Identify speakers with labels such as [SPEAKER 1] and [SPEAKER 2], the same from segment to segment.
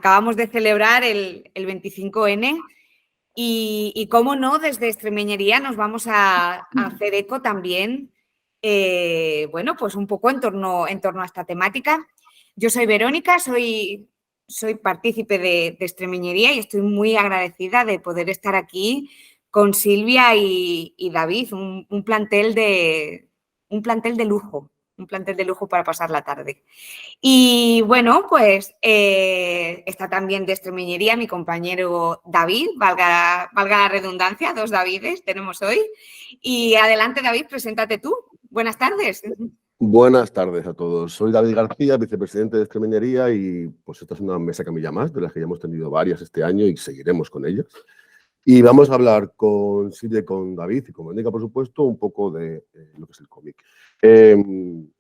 [SPEAKER 1] acabamos de celebrar el 25N y cómo no, desde Extremeñería nos vamos a hacer eco también, bueno, pues un poco en torno a esta temática. Yo soy Verónica, soy partícipe de Extremeñería y estoy muy agradecida de poder estar aquí con Silvia y David, un plantel de lujo, para pasar la tarde. Y bueno, pues está también de Extremeñería mi compañero David, valga la redundancia, 2 Davides tenemos hoy. Y adelante, David, preséntate tú. Buenas tardes.
[SPEAKER 2] Buenas tardes a todos. Soy David García, vicepresidente de Extremeñería y pues esta es una mesa camilla más, de las que ya hemos tenido varias este año y seguiremos con ellas. Y vamos a hablar con Silvia, con David y con Mónica, por supuesto, un poco de lo que es el cómic.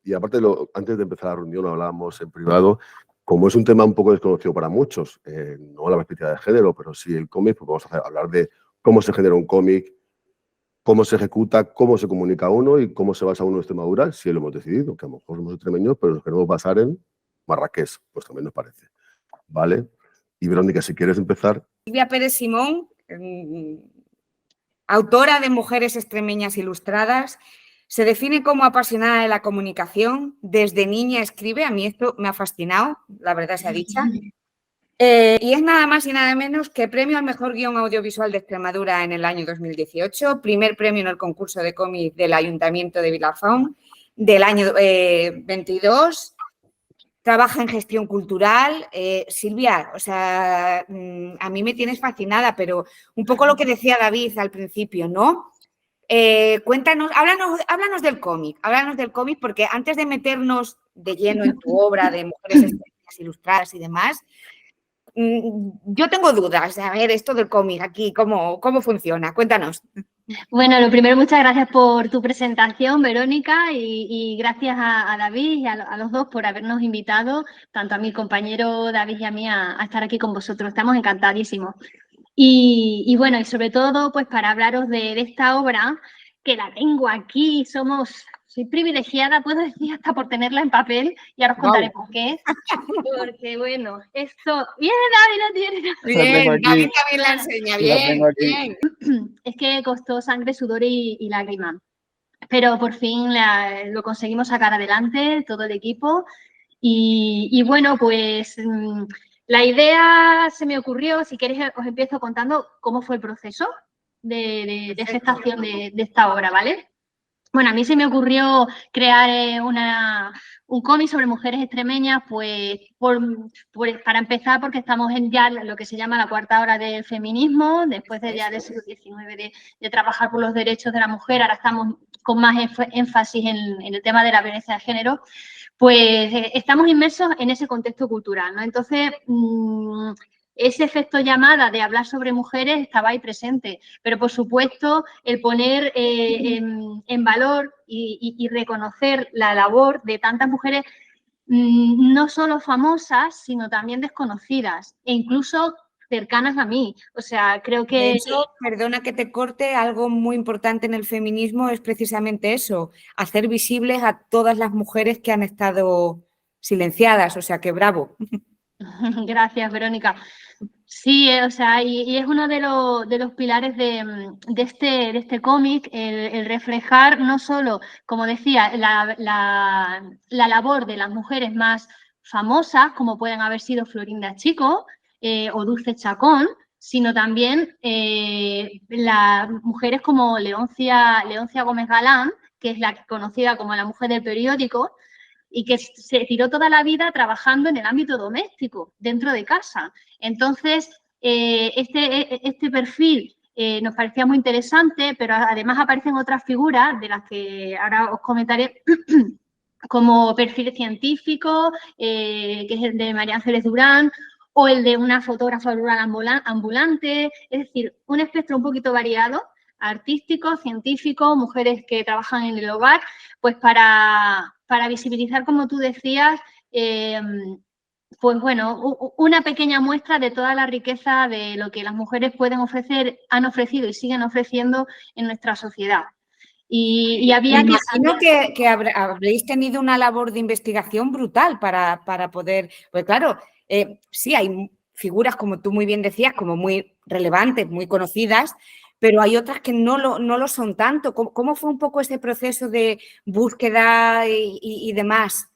[SPEAKER 2] Y aparte, antes de empezar la reunión hablábamos en privado, como es un tema un poco desconocido para muchos, no la perspectiva de género, pero sí el cómic, pues vamos a hablar de cómo se genera un cómic, cómo se ejecuta, cómo se comunica uno y cómo se basa uno en Extremadura, si lo hemos decidido, que a lo mejor somos extremeños, pero nos queremos basar en Marrakech, pues también nos parece. ¿Vale? Y Verónica, si quieres empezar.
[SPEAKER 1] Silvia Pérez Simón, autora de Mujeres Extremeñas Ilustradas, se define como apasionada de la comunicación. Desde niña escribe, a mí esto me ha fascinado, la verdad sea dicha. Y es nada más y nada menos que premio al mejor guión audiovisual de Extremadura en el año 2018, primer premio en el concurso de cómic del Ayuntamiento de Vilafón del año 22. Trabaja en gestión cultural. Silvia, o sea, a mí me tienes fascinada, pero un poco lo que decía David al principio, ¿no? Cuéntanos, háblanos del cómic, porque antes de meternos de lleno en tu obra de Mujeres Extremeñas Ilustradas y demás, yo tengo dudas. A ver, esto del cómic aquí, ¿cómo funciona? Cuéntanos.
[SPEAKER 3] Bueno, lo primero, muchas gracias por tu presentación, Verónica, y gracias a David y a los dos por habernos invitado, tanto a mi compañero David y a mí, a estar aquí con vosotros. Estamos encantadísimos. Y bueno, y sobre todo, pues para hablaros de esta obra, que la tengo aquí, soy privilegiada, puedo decir, hasta por tenerla en papel, y ahora os contaré por qué. Porque, bueno, esto... Bien, David, lo tiene.
[SPEAKER 1] Bien, David también la enseña, bien.
[SPEAKER 3] Es que costó sangre, sudor y lágrimas. Pero por fin lo conseguimos sacar adelante, todo el equipo. Y bueno, pues la idea se me ocurrió, si queréis os empiezo contando cómo fue el proceso de gestación de esta obra, ¿vale? Bueno, a mí se me ocurrió crear un cómic sobre mujeres extremeñas, pues para empezar, porque estamos en ya lo que se llama la cuarta ola del feminismo, después de ya del siglo XIX de trabajar por los derechos de la mujer, ahora estamos con más énfasis en el tema de la violencia de género, pues estamos inmersos en ese contexto cultural, ¿no? Entonces, ese efecto llamada de hablar sobre mujeres estaba ahí presente, pero por supuesto el poner en valor y reconocer la labor de tantas mujeres no solo famosas, sino también desconocidas e incluso cercanas a mí. O sea, creo que...
[SPEAKER 1] De hecho, perdona que te corte, algo muy importante en el feminismo es precisamente eso, hacer visibles a todas las mujeres que han estado silenciadas, o sea que bravo.
[SPEAKER 3] Gracias, Verónica. Sí, o sea, y es uno de los pilares de este cómic, el reflejar no solo, como decía, la labor de las mujeres más famosas, como pueden haber sido Florinda Chico o Dulce Chacón, sino también las mujeres como Leoncia Gómez Galán, que es la conocida como la mujer del periódico, y que se tiró toda la vida trabajando en el ámbito doméstico, dentro de casa. Entonces, este perfil nos parecía muy interesante, pero además aparecen otras figuras de las que ahora os comentaré, como perfil científico, que es el de María Ángeles Durán, o el de una fotógrafa rural ambulante, es decir, un espectro un poquito variado, artístico, científico, mujeres que trabajan en el hogar, pues para visibilizar, como tú decías, pues bueno, una pequeña muestra de toda la riqueza de lo que las mujeres pueden ofrecer, han ofrecido y siguen ofreciendo en nuestra sociedad. Y había
[SPEAKER 1] Me imagino que habréis tenido una labor de investigación brutal para poder, pues claro, sí, hay figuras, como tú muy bien decías, como muy relevantes, muy conocidas, pero hay otras que no lo son tanto. ¿Cómo fue un poco ese proceso de búsqueda y demás?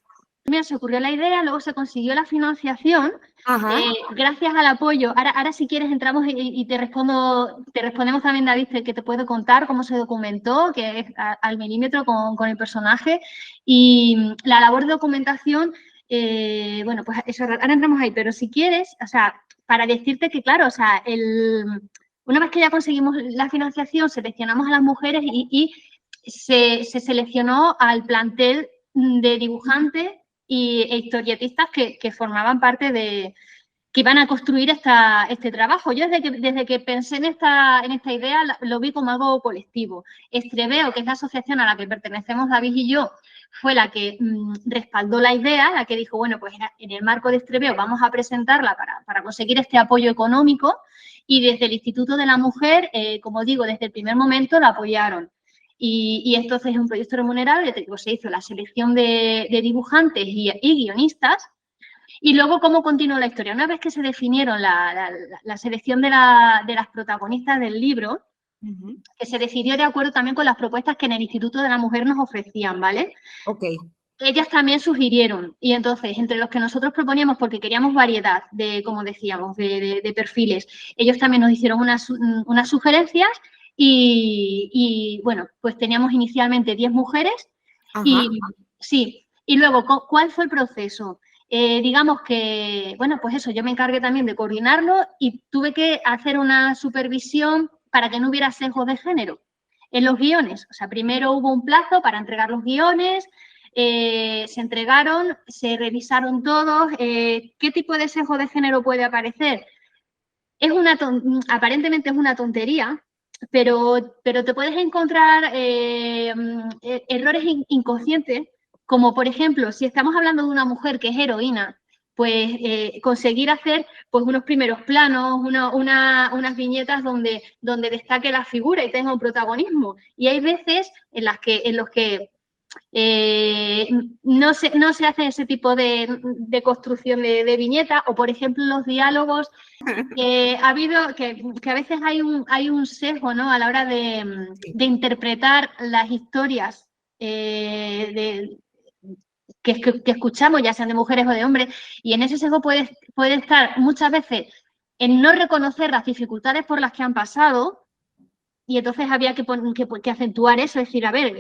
[SPEAKER 3] Mira, se ocurrió la idea, luego se consiguió la financiación,
[SPEAKER 1] Ajá.
[SPEAKER 3] gracias al apoyo. Ahora si quieres entramos y te respondemos también, David, que te puedo contar cómo se documentó, que es al milímetro con el personaje. Y la labor de documentación, bueno, pues eso, ahora entramos ahí, pero si quieres, o sea, para decirte que, claro, o sea, una vez que ya conseguimos la financiación, seleccionamos a las mujeres y se seleccionó al plantel de dibujantes e historietistas que formaban parte que iban a construir este trabajo. Yo desde que pensé en esta idea lo vi como algo colectivo. Estreveo, que es la asociación a la que pertenecemos David y yo, fue la que respaldó la idea, la que dijo, bueno, pues en el marco de Estreveo vamos a presentarla para conseguir este apoyo económico, y desde el Instituto de la Mujer, como digo, desde el primer momento la apoyaron. Y entonces es un proyecto remunerado, se hizo la selección de dibujantes y guionistas. Y luego, ¿cómo continuó la historia? Una vez que se definieron la selección de las protagonistas del libro, que se decidió de acuerdo también con las propuestas que en el Instituto de la Mujer nos ofrecían, ¿vale?
[SPEAKER 1] Ok.
[SPEAKER 3] Ellas también sugirieron, y entonces, entre los que nosotros proponíamos, porque queríamos variedad de, como decíamos, de perfiles, ellos también nos hicieron unas sugerencias y, bueno, pues teníamos inicialmente 10 mujeres.
[SPEAKER 1] Ajá.
[SPEAKER 3] Y sí, y luego, ¿cuál fue el proceso? Digamos que, bueno, pues eso, yo me encargué también de coordinarlo y tuve que hacer una supervisión para que no hubiera sesgos de género en los guiones. O sea, primero hubo un plazo para entregar los guiones, se entregaron, se revisaron todos. ¿Qué tipo de sesgo de género puede aparecer? Aparentemente es una tontería, pero te puedes encontrar errores inconscientes, como por ejemplo, si estamos hablando de una mujer que es heroína, pues conseguir hacer pues unos primeros planos, unas viñetas donde destaque la figura y tenga un protagonismo. Y hay veces en los que no se hace ese tipo de construcción de viñeta, o por ejemplo los diálogos. Ha habido que a veces hay un sesgo, ¿no?, a la hora de interpretar las historias que escuchamos, ya sean de mujeres o de hombres, y en ese sesgo puede estar muchas veces en no reconocer las dificultades por las que han pasado. Y entonces había que acentuar eso, es decir, a ver,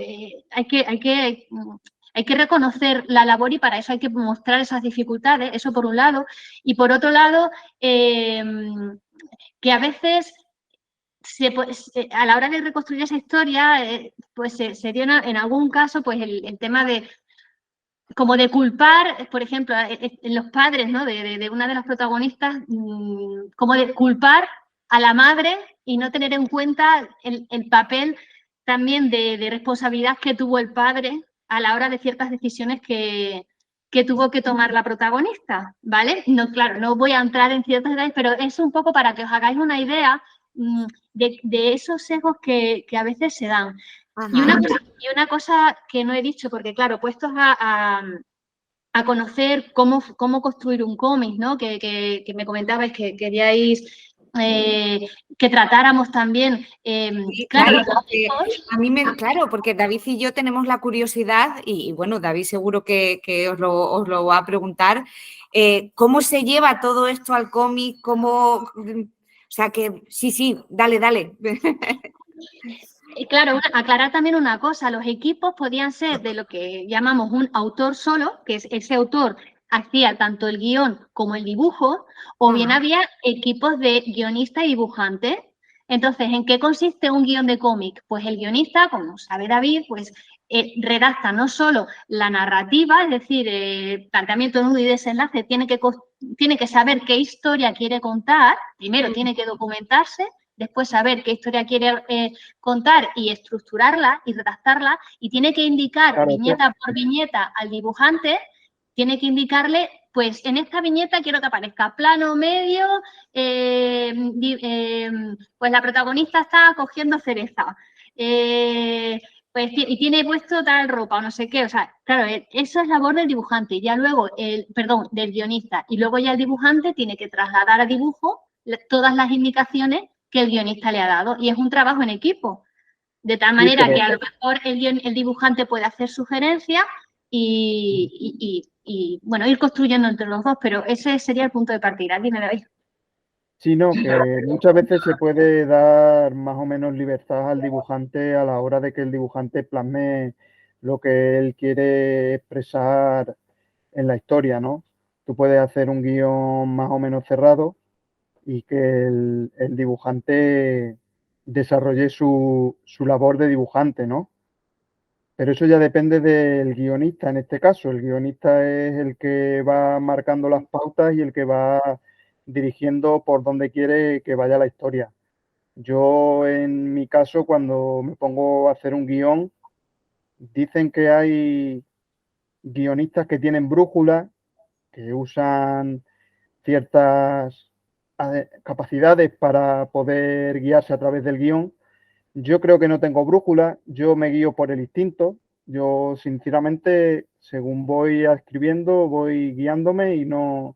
[SPEAKER 3] hay que reconocer la labor, y para eso hay que mostrar esas dificultades, eso por un lado. Y por otro lado, que a veces a la hora de reconstruir esa historia, pues se dio en algún caso pues el tema de como de culpar, por ejemplo, en los padres, ¿no?, de una de las protagonistas, como de culpar a la madre y no tener en cuenta el papel también de responsabilidad que tuvo el padre a la hora de ciertas decisiones que tuvo que tomar la protagonista, ¿vale? No, claro, no voy a entrar en ciertos detalles, pero es un poco para que os hagáis una idea de esos sesgos que a veces se dan. Y una cosa que no he dicho, porque claro, puestos a conocer cómo construir un cómic, ¿no?, que me comentabais que queríais que tratáramos también.
[SPEAKER 1] Sí,
[SPEAKER 3] claro,
[SPEAKER 1] claro, porque David y yo tenemos la curiosidad, y bueno, David seguro que os lo va a preguntar, ¿cómo se lleva todo esto al cómic? O sea, que sí, dale.
[SPEAKER 3] Claro, aclarar también una cosa, los equipos podían ser de lo que llamamos un autor solo, que es ese autor hacía tanto el guión como el dibujo, o bien había equipos de guionista y dibujante. Entonces, ¿en qué consiste un guión de cómic? Pues el guionista, como sabe David, pues redacta no solo la narrativa, es decir, planteamiento, nudo y desenlace, tiene que saber qué historia quiere contar, primero tiene que documentarse, después saber qué historia quiere contar y estructurarla y redactarla, y tiene que indicar viñeta por viñeta al dibujante, tiene que indicarle, pues en esta viñeta quiero que aparezca plano medio, pues la protagonista está cogiendo cereza. pues, y tiene puesto tal ropa o no sé qué, o sea, claro, eso es labor del dibujante, ya luego, del guionista, y luego ya el dibujante tiene que trasladar a dibujo todas las indicaciones que el guionista le ha dado, y es un trabajo en equipo, de tal manera que a lo mejor el dibujante puede hacer sugerencias y, bueno, ir construyendo entre los dos, pero ese sería el punto de partida. Dime, David.
[SPEAKER 4] Sí, no, que muchas veces se puede dar más o menos libertad al dibujante a la hora de que el dibujante plasme lo que él quiere expresar en la historia, ¿no? Tú puedes hacer un guión más o menos cerrado y que el dibujante desarrolle su labor de dibujante, ¿no? Pero eso ya depende del guionista en este caso. El guionista es el que va marcando las pautas y el que va dirigiendo por donde quiere que vaya la historia. Yo, en mi caso, cuando me pongo a hacer un guión, dicen que hay guionistas que tienen brújula, que usan ciertas capacidades para poder guiarse a través del guión. Yo creo que no tengo brújula, yo me guío por el instinto. Yo, sinceramente, según voy escribiendo, voy guiándome y no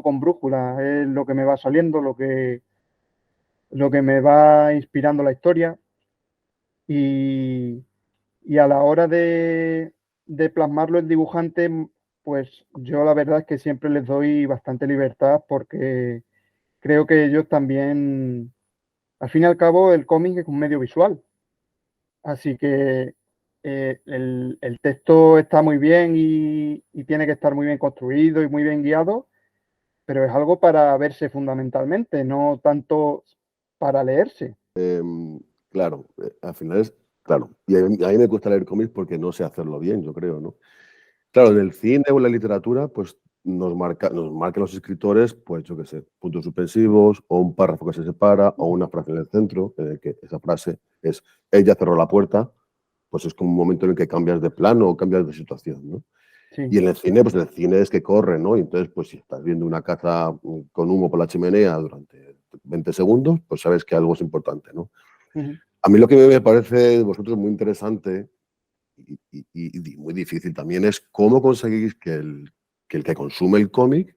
[SPEAKER 4] con brújula. Es lo que me va saliendo, lo que me va inspirando la historia. Y a la hora de plasmarlo el dibujante, pues yo la verdad es que siempre les doy bastante libertad porque creo que ellos también, al fin y al cabo, el cómic es un medio visual. Así que el texto está muy bien y tiene que estar muy bien construido y muy bien guiado, pero es algo para verse fundamentalmente, no tanto para leerse.
[SPEAKER 2] Claro, al final es, claro, y a mí me cuesta leer cómics porque no sé hacerlo bien, yo creo, ¿no? Claro, en el cine o en la literatura, pues nos marcan los escritores, pues yo qué sé, puntos suspensivos, o un párrafo que se separa, o una frase en el centro, en el que esa frase es, ella cerró la puerta, pues es como un momento en el que cambias de plano o cambias de situación, ¿no?
[SPEAKER 4] Sí.
[SPEAKER 2] Y en el cine, pues el cine es que corre, ¿no? Y entonces, pues si estás viendo una caza con humo por la chimenea durante 20 segundos, pues sabes que algo es importante, ¿no?
[SPEAKER 4] Uh-huh.
[SPEAKER 2] A mí lo que me parece de vosotros muy interesante y muy difícil también es cómo conseguís que el que consume el cómic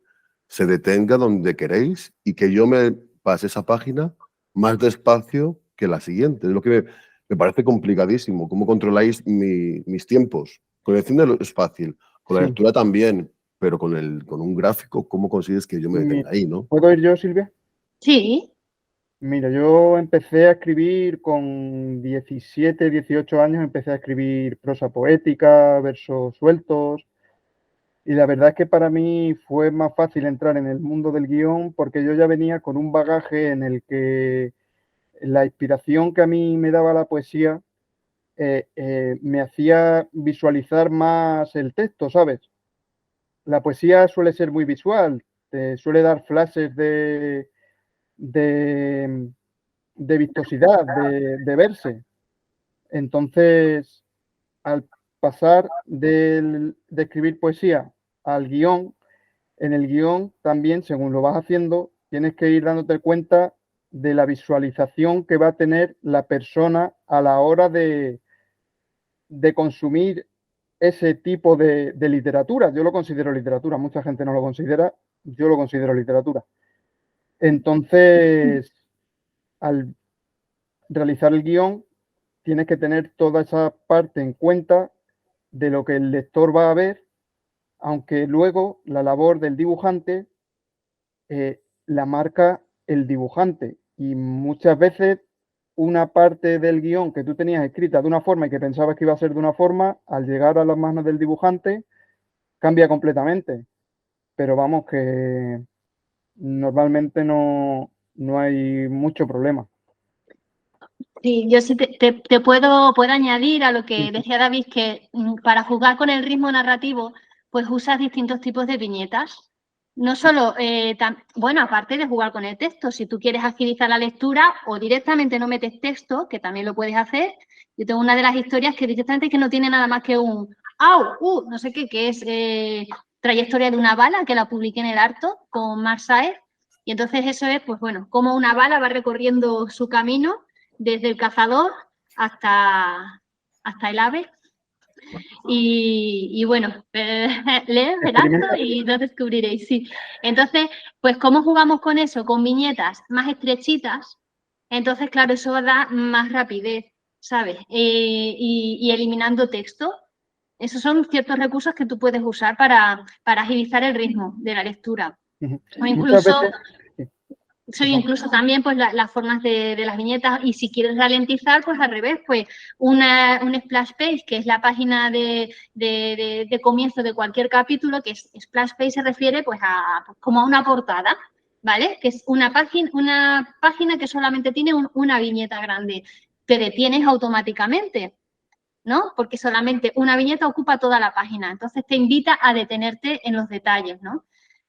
[SPEAKER 2] se detenga donde queréis y que yo me pase esa página más despacio que la siguiente. Es lo que me parece complicadísimo. ¿Cómo controláis mis tiempos? Con el cine es fácil, con la
[SPEAKER 4] Sí.
[SPEAKER 2] lectura también, pero con un gráfico, ¿cómo consigues que yo me detenga ahí, no?
[SPEAKER 4] ¿Puedo ir yo, Silvia?
[SPEAKER 3] Sí.
[SPEAKER 4] Mira, yo empecé a escribir con 17, 18 años, empecé a escribir prosa poética, versos sueltos, y la verdad es que para mí fue más fácil entrar en el mundo del guión porque yo ya venía con un bagaje en el que la inspiración que a mí me daba la poesía me hacía visualizar más el texto, ¿sabes? La poesía suele ser muy visual, te suele dar flashes de vistosidad, de verse. Entonces, al pasar de escribir poesía al guión, en el guión también, según lo vas haciendo, tienes que ir dándote cuenta de la visualización que va a tener la persona a la hora de consumir ese tipo de literatura. Yo lo considero literatura, mucha gente no lo considera, yo lo considero literatura. Entonces, al realizar el guión, tienes que tener toda esa parte en cuenta de lo que el lector va a ver, aunque luego la labor del dibujante la marca el dibujante. Y muchas veces una parte del guión que tú tenías escrita de una forma y que pensabas que iba a ser de una forma, al llegar a las manos del dibujante, cambia completamente. Pero vamos, que normalmente no hay mucho problema.
[SPEAKER 3] Sí, yo sí te puedo añadir a lo que decía David, que para jugar con el ritmo narrativo, pues usas distintos tipos de viñetas. No solo, bueno, aparte de jugar con el texto, si tú quieres agilizar la lectura o directamente no metes texto, que también lo puedes hacer. Yo tengo una de las historias que directamente que no tiene nada más que un ¡au! No sé qué, que es Trayectoria de una bala, que la publiqué en el Harto con Marc Saez. Y entonces eso es, pues bueno, cómo una bala va recorriendo su camino desde el cazador hasta hasta el ave. Y bueno, leed, verás y lo descubriréis, sí. Entonces, pues ¿cómo jugamos con eso? Con viñetas más estrechitas. Entonces, claro, eso da más rapidez, ¿sabes? Y eliminando texto. Esos son ciertos recursos que tú puedes usar para agilizar el ritmo de la lectura. O incluso... incluso también pues las formas de las viñetas, y si quieres ralentizar, pues al revés, pues un splash page, que es la página de comienzo de cualquier capítulo, que es splash page, se refiere pues como a una portada, ¿vale? Que es una página que solamente tiene una viñeta grande. Te detienes automáticamente, ¿no? Porque solamente una viñeta ocupa toda la página, entonces te invita a detenerte en los detalles, ¿no?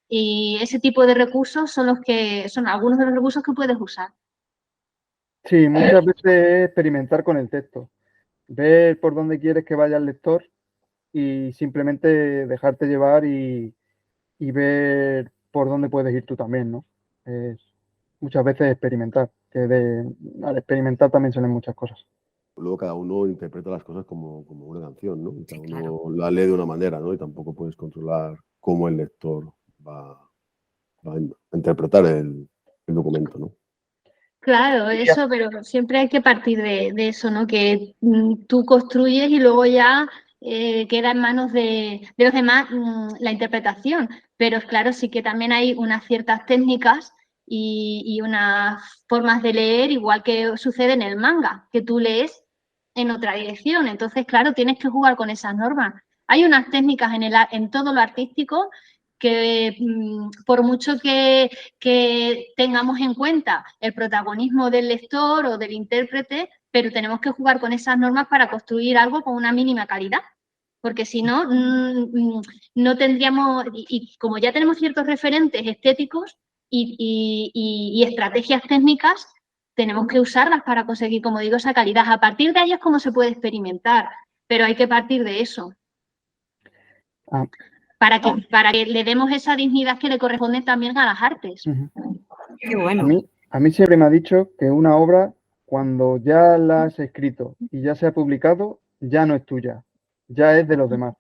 [SPEAKER 3] Y ese tipo de recursos son algunos de los recursos que puedes usar.
[SPEAKER 4] Sí, muchas veces experimentar con el texto, ver por dónde quieres que vaya el lector y simplemente dejarte llevar y ver por dónde puedes ir tú también, ¿no? Muchas veces experimentar, que al experimentar también salen muchas cosas.
[SPEAKER 2] Luego cada uno interpreta las cosas como una canción, ¿no? Y cada uno la lee de una manera, ¿no? Y tampoco puedes controlar cómo el lector va a interpretar el documento, ¿no?
[SPEAKER 3] Claro, eso, pero siempre hay que partir de eso, ¿no? Que tú construyes y luego ya queda en manos de los demás la interpretación. Pero claro, sí que también hay unas ciertas técnicas y unas formas de leer, igual que sucede en el manga, que tú lees en otra dirección. Entonces, claro, tienes que jugar con esas normas. Hay unas técnicas en todo lo artístico que por mucho que tengamos en cuenta el protagonismo del lector o del intérprete, pero tenemos que jugar con esas normas para construir algo con una mínima calidad, porque si no, no tendríamos, y como ya tenemos ciertos referentes estéticos y estrategias técnicas, tenemos que usarlas para conseguir, como digo, esa calidad. A partir de ahí es como se puede experimentar, pero hay que partir de eso. Para que le demos esa dignidad que le corresponde también a las artes.
[SPEAKER 1] Qué bueno.
[SPEAKER 4] A mí siempre me ha dicho que una obra, cuando ya la has escrito y ya se ha publicado, ya no es tuya, ya es de los demás.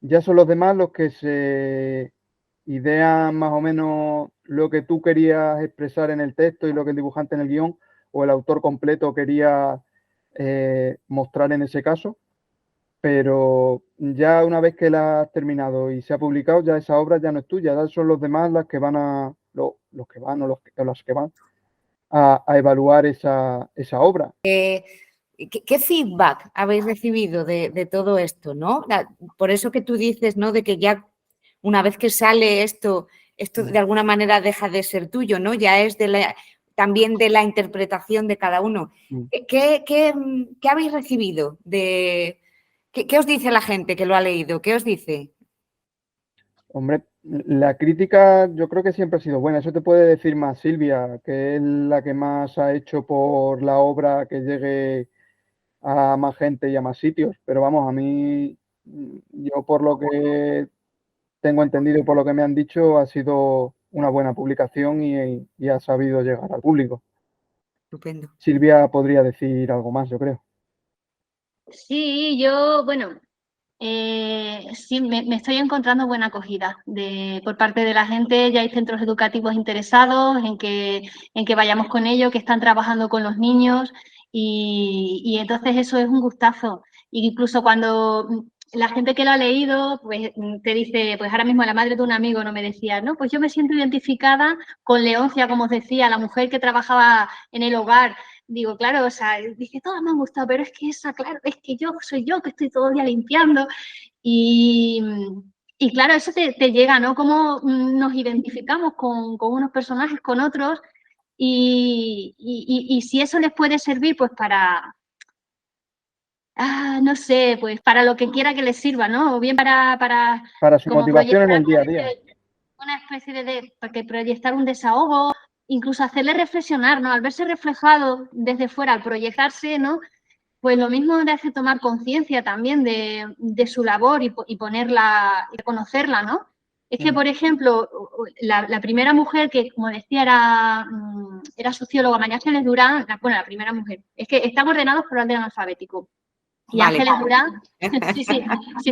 [SPEAKER 4] Ya son los demás los que se idean más o menos lo que tú querías expresar en el texto y lo que el dibujante en el guión o el autor completo quería mostrar en ese caso. Pero ya una vez que la has terminado y se ha publicado, ya esa obra ya no es tuya, ya son los demás las que van los que van a evaluar esa obra.
[SPEAKER 1] ¿Qué feedback habéis recibido de todo esto, ¿no? Por eso que tú dices, ¿no? De que ya una vez que sale esto de alguna manera deja de ser tuyo, ¿no? Ya es también de la interpretación de cada uno. ¿Qué habéis recibido? ¿Qué os dice la gente que lo ha leído? ¿Qué os dice?
[SPEAKER 4] Hombre, la crítica yo creo que siempre ha sido buena. Eso te puede decir más Silvia, que es la que más ha hecho por la obra que llegue a más gente y a más sitios. Pero vamos, a mí, yo por lo que tengo entendido y por lo que me han dicho, ha sido una buena publicación y ha sabido llegar al público.
[SPEAKER 1] Estupendo.
[SPEAKER 4] Silvia podría decir algo más, yo creo.
[SPEAKER 3] Sí, yo, bueno, sí, me estoy encontrando buena acogida por parte de la gente. Ya hay centros educativos interesados en que vayamos con ellos, que están trabajando con los niños y entonces eso es un gustazo. Incluso cuando la gente que lo ha leído, pues te dice, pues ahora mismo la madre de un amigo no me decía, no, pues yo me siento identificada con Leoncia, como os decía, la mujer que trabajaba en el hogar. Digo, claro, o sea, dice, todas me han gustado, pero es que esa, claro, es que soy yo que estoy todo el día limpiando. Y claro, eso te llega, ¿no? Cómo nos identificamos con unos personajes, con otros, y si eso les puede servir, pues para, no sé, pues para lo que quiera que les sirva, ¿no? O bien para
[SPEAKER 4] su motivación en el día a día.
[SPEAKER 3] Una especie de proyectar un desahogo, incluso hacerle reflexionar, ¿no? Al verse reflejado desde fuera, al proyectarse, ¿no? Pues lo mismo le hace tomar conciencia también de su labor y ponerla, y reconocerla, ¿no? Es que, por ejemplo, la primera mujer que, como decía, era socióloga, María Ángeles Durán, la primera mujer, es que están ordenados por orden alfabético. Y
[SPEAKER 1] Vale.
[SPEAKER 3] Ángeles Durán,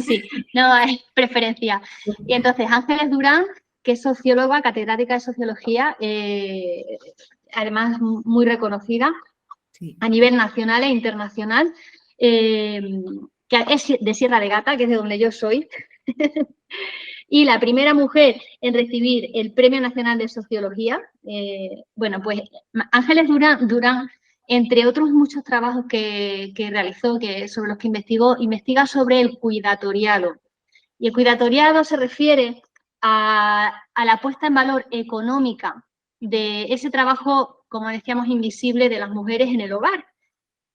[SPEAKER 3] sí, no es preferencia. Y entonces Ángeles Durán, que es socióloga, catedrática de sociología, además muy reconocida
[SPEAKER 1] Sí.
[SPEAKER 3] a nivel nacional e internacional, que es de Sierra de Gata, que es de donde yo soy, y la primera mujer en recibir el Premio Nacional de Sociología. Bueno, pues Ángeles Durán, entre otros muchos trabajos que realizó, sobre los que investiga sobre el cuidatoriado. Y el cuidatoriado se refiere a la puesta en valor económica de ese trabajo, como decíamos, invisible de las mujeres en el hogar,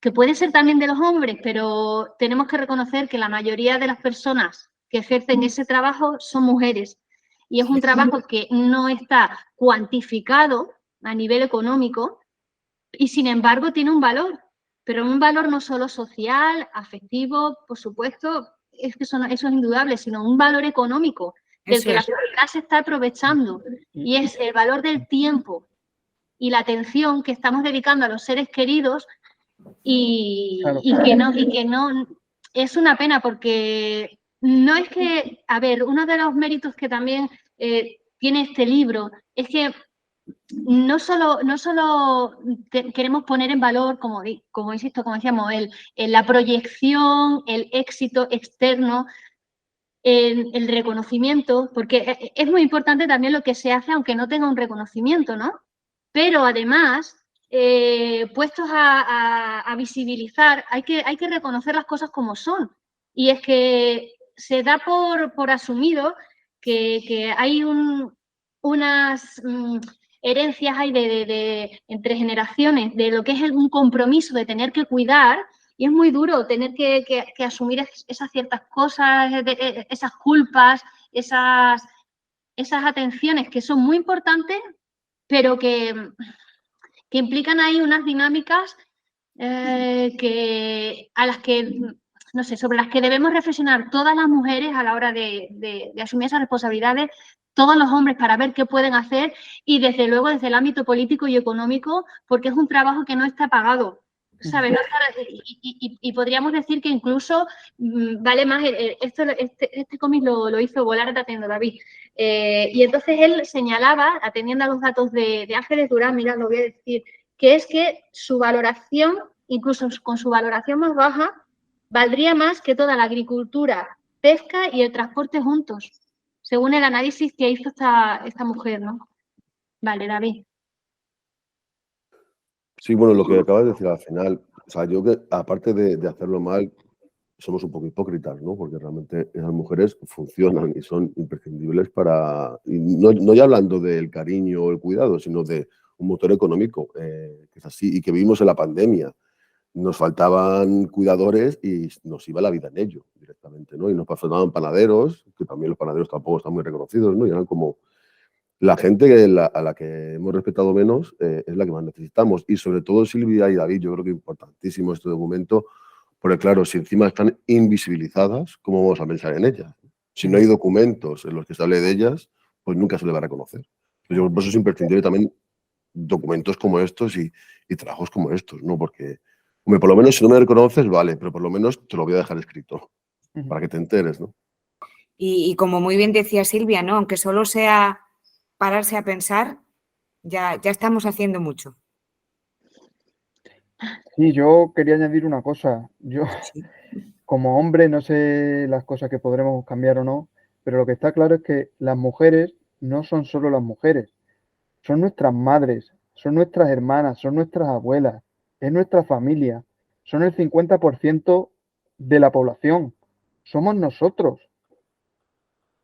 [SPEAKER 3] que puede ser también de los hombres, pero tenemos que reconocer que la mayoría de las personas que ejercen ese trabajo son mujeres. Y es un trabajo que no está cuantificado a nivel económico y, sin embargo, tiene un valor, pero un valor no solo social, afectivo, por supuesto, es que eso es indudable, sino un valor económico del que la sociedad se está aprovechando, y es el valor del tiempo y la atención que estamos dedicando a los seres queridos y que no, es una pena porque no es que, a ver, uno de los méritos que también tiene este libro es que no solo queremos poner en valor, como insisto, como decíamos, la proyección, el éxito externo, el reconocimiento, porque es muy importante también lo que se hace aunque no tenga un reconocimiento, ¿no? Pero además, puestos a visibilizar, hay que reconocer las cosas como son. Y es que se da por asumido que hay unas herencias hay entre generaciones de lo que es un compromiso de tener que cuidar, y es muy duro tener que asumir esas ciertas cosas, esas culpas, esas atenciones que son muy importantes, pero que implican ahí unas dinámicas sobre las que debemos reflexionar todas las mujeres a la hora de asumir esas responsabilidades, todos los hombres, para ver qué pueden hacer, y desde luego desde el ámbito político y económico, porque es un trabajo que no está pagado, ¿sabes? Y podríamos decir que incluso vale más, este cómic lo hizo Volarte Atendiendo David, y entonces él señalaba, atendiendo a los datos de Ángeles Durán, mira, lo voy a decir, que es que su valoración, incluso con su valoración más baja, valdría más que toda la agricultura, pesca y el transporte juntos, según el análisis que hizo esta mujer, ¿no? Vale, David.
[SPEAKER 2] Sí, bueno, lo que acabas de decir al final, o sea, yo que aparte de hacerlo mal, somos un poco hipócritas, ¿no? Porque realmente esas mujeres funcionan y son imprescindibles y no ya hablando del cariño o el cuidado, sino de un motor económico, que es así, y que vivimos en la pandemia. Nos faltaban cuidadores y nos iba la vida en ello directamente, ¿no? Y nos faltaban panaderos, que también los panaderos tampoco están muy reconocidos, ¿no? Y eran como la gente a la que hemos respetado menos, es la que más necesitamos. Y sobre todo Silvia y David, yo creo que es importantísimo este documento, porque claro, si encima están invisibilizadas, ¿cómo vamos a pensar en ellas? Si no hay documentos en los que se hable de ellas, pues nunca se le va a reconocer. Por eso es imprescindible también documentos como estos y trabajos como estos, ¿no? Porque, hombre, por lo menos si no me reconoces, vale, pero por lo menos te lo voy a dejar escrito para que te enteres, ¿no?
[SPEAKER 1] Y como muy bien decía Silvia, ¿no? Aunque solo sea pararse a pensar, ya estamos haciendo mucho.
[SPEAKER 4] Sí, yo quería añadir una cosa. Yo, como hombre, no sé las cosas que podremos cambiar o no, pero lo que está claro es que las mujeres no son solo las mujeres, son nuestras madres, son nuestras hermanas, son nuestras abuelas, es nuestra familia, son el 50% de la población, somos nosotros.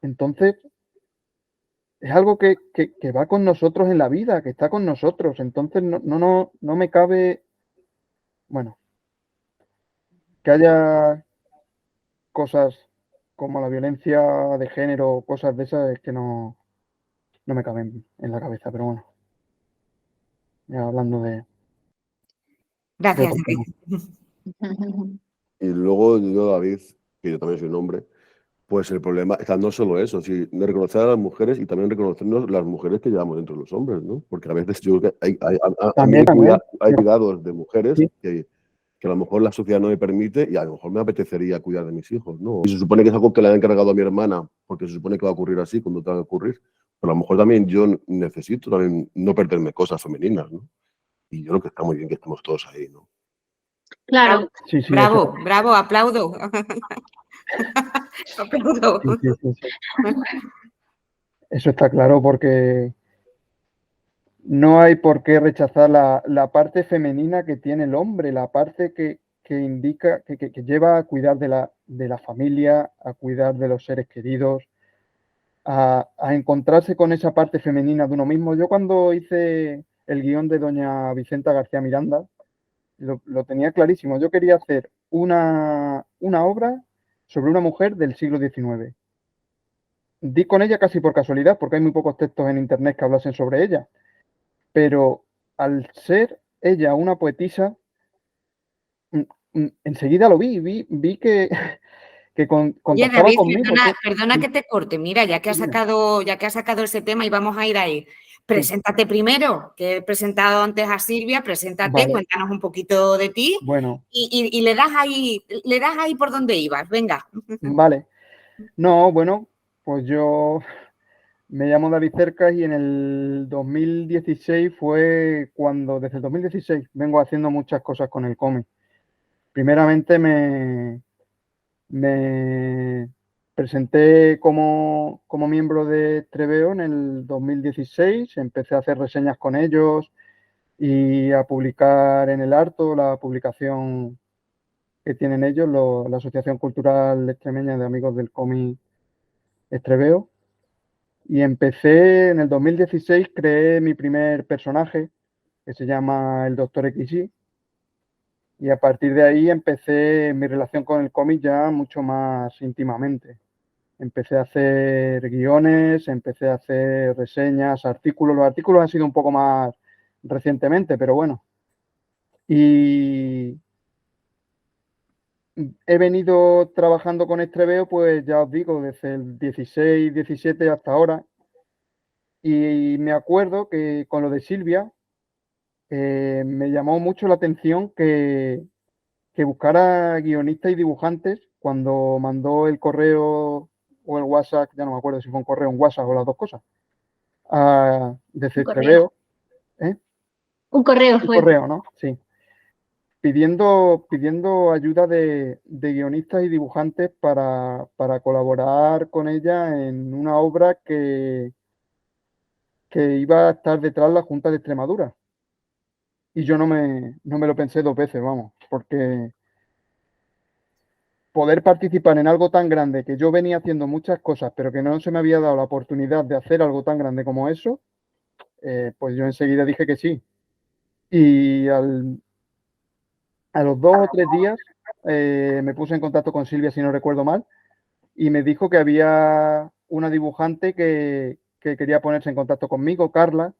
[SPEAKER 4] Entonces, es algo que va con nosotros en la vida, que está con nosotros. Entonces, no me cabe, bueno, que haya cosas como la violencia de género, cosas de esas, es que no me caben en la cabeza, pero bueno. Ya hablando de...
[SPEAKER 1] Gracias,
[SPEAKER 2] David. Y luego yo, David, que yo también soy un hombre, pues el problema es no solo eso, sino de reconocer a las mujeres y también reconocernos las mujeres que llevamos dentro de los hombres, ¿no? Porque a veces yo creo que hay cuidados de mujeres que que a lo mejor la sociedad no me permite y a lo mejor me apetecería cuidar de mis hijos, ¿no? Y se supone que es algo que le han encargado a mi hermana, porque se supone que va a ocurrir así cuando tenga que ocurrir, pero a lo mejor también yo necesito también no perderme cosas femeninas, ¿no? Y yo creo que está muy bien que estemos todos ahí, ¿no?
[SPEAKER 3] Claro.
[SPEAKER 4] Sí, sí,
[SPEAKER 1] Bravo, bravo, aplaudo. Aplaudo.
[SPEAKER 4] sí. Eso está claro porque no hay por qué rechazar la parte femenina que tiene el hombre, la parte que indica, que lleva a cuidar de la familia, a cuidar de los seres queridos, a encontrarse con esa parte femenina de uno mismo. Yo cuando hice el guión de doña Vicenta García Miranda, lo tenía clarísimo. Yo quería hacer una obra sobre una mujer del siglo XIX. Di con ella casi por casualidad, porque hay muy pocos textos en internet que hablasen sobre ella. Pero al ser ella una poetisa, enseguida lo vi que
[SPEAKER 1] Oye,
[SPEAKER 4] contactaba
[SPEAKER 1] David,
[SPEAKER 4] conmigo.
[SPEAKER 1] perdona que te corte. Mira, ya que has sacado ese tema y vamos a ir ahí. Preséntate primero, que he presentado antes a Silvia, preséntate,
[SPEAKER 4] Vale.
[SPEAKER 1] cuéntanos un poquito de ti
[SPEAKER 4] Bueno,
[SPEAKER 1] y le das ahí por donde ibas. Venga.
[SPEAKER 4] vale. No, bueno, pues yo me llamo David Cercas y en el 2016 fue cuando, desde el 2016, vengo haciendo muchas cosas con el cómic. Primeramente me presenté como miembro de Treveo en el 2016, empecé a hacer reseñas con ellos y a publicar en el Harto, la publicación que tienen ellos, la Asociación Cultural Extremeña de Amigos del Cómic Estreveo. Y empecé en el 2016, creé mi primer personaje, que se llama el Dr. XY, y a partir de ahí empecé mi relación con el cómic ya mucho más íntimamente. Empecé a hacer guiones, empecé a hacer reseñas, artículos. Los artículos han sido un poco más recientemente, pero bueno. Y he venido trabajando con Estreveo, pues ya os digo, desde el 16, 17 hasta ahora. Y me acuerdo que con lo de Silvia, me llamó mucho la atención que buscara guionistas y dibujantes cuando mandó el correo o el WhatsApp, ya no me acuerdo si fue un correo o un WhatsApp o las dos cosas, desde Estreveo.
[SPEAKER 3] Un correo fue.
[SPEAKER 4] Un correo, ¿no? Sí. Pidiendo ayuda de guionistas y dibujantes para colaborar con ella en una obra que iba a estar detrás de la Junta de Extremadura. Y yo no me lo pensé dos veces, vamos, porque poder participar en algo tan grande, que yo venía haciendo muchas cosas, pero que no se me había dado la oportunidad de hacer algo tan grande como eso, pues yo enseguida dije que sí. Y a los 2 o 3 días me puse en contacto con Silvia, si no recuerdo mal, y me dijo que había una dibujante que quería ponerse en contacto conmigo, Carla,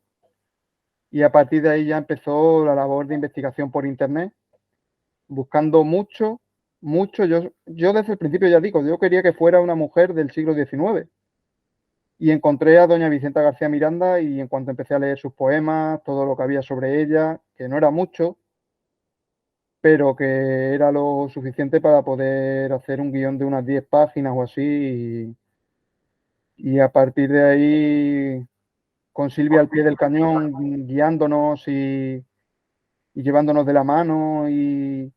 [SPEAKER 4] y a partir de ahí ya empezó la labor de investigación por internet, buscando mucho. Yo desde el principio ya digo, yo quería que fuera una mujer del siglo XIX. Y encontré a doña Vicenta García Miranda y en cuanto empecé a leer sus poemas, todo lo que había sobre ella, que no era mucho, pero que era lo suficiente para poder hacer un guión de unas 10 páginas o así. Y a partir de ahí, con Silvia al pie del cañón, guiándonos y llevándonos de la mano y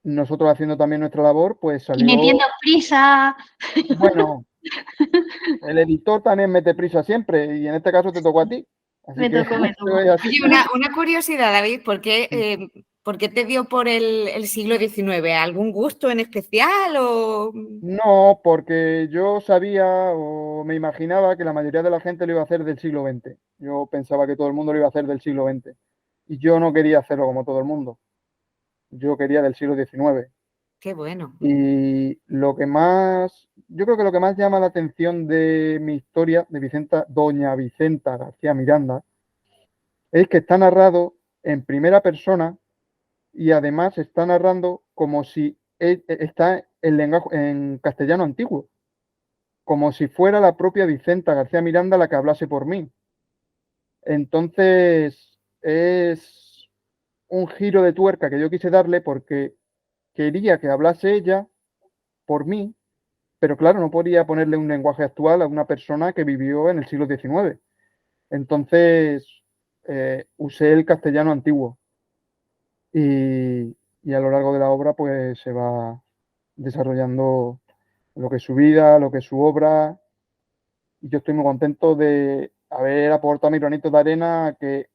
[SPEAKER 4] nosotros haciendo también nuestra labor, pues
[SPEAKER 3] Y
[SPEAKER 4] salió...
[SPEAKER 3] metiendo prisa.
[SPEAKER 4] Bueno, el editor también mete prisa siempre y en este caso te tocó a ti. Así
[SPEAKER 3] Me
[SPEAKER 4] que
[SPEAKER 3] tocó.
[SPEAKER 1] Oye, una curiosidad, David, ¿por qué te dio por el siglo XIX? ¿Algún gusto en especial o...?
[SPEAKER 4] No, porque yo sabía o me imaginaba que la mayoría de la gente lo iba a hacer del siglo XX. Yo pensaba que todo el mundo lo iba a hacer del siglo XX. Y yo no quería hacerlo como todo el mundo. Yo quería del siglo XIX.
[SPEAKER 1] Qué bueno.
[SPEAKER 4] Y yo creo que lo que más llama la atención de mi historia de doña Vicenta García Miranda, es que está narrado en primera persona y además está narrando como si está en lenguaje en castellano antiguo, como si fuera la propia Vicenta García Miranda la que hablase por mí. Entonces, es un giro de tuerca que yo quise darle porque quería que hablase ella por mí, pero claro, no podía ponerle un lenguaje actual a una persona que vivió en el siglo XIX. Entonces, usé el castellano antiguo y a lo largo de la obra pues se va desarrollando lo que es su vida, lo que es su obra. Y yo estoy muy contento de haber aportado mi granito de arena a que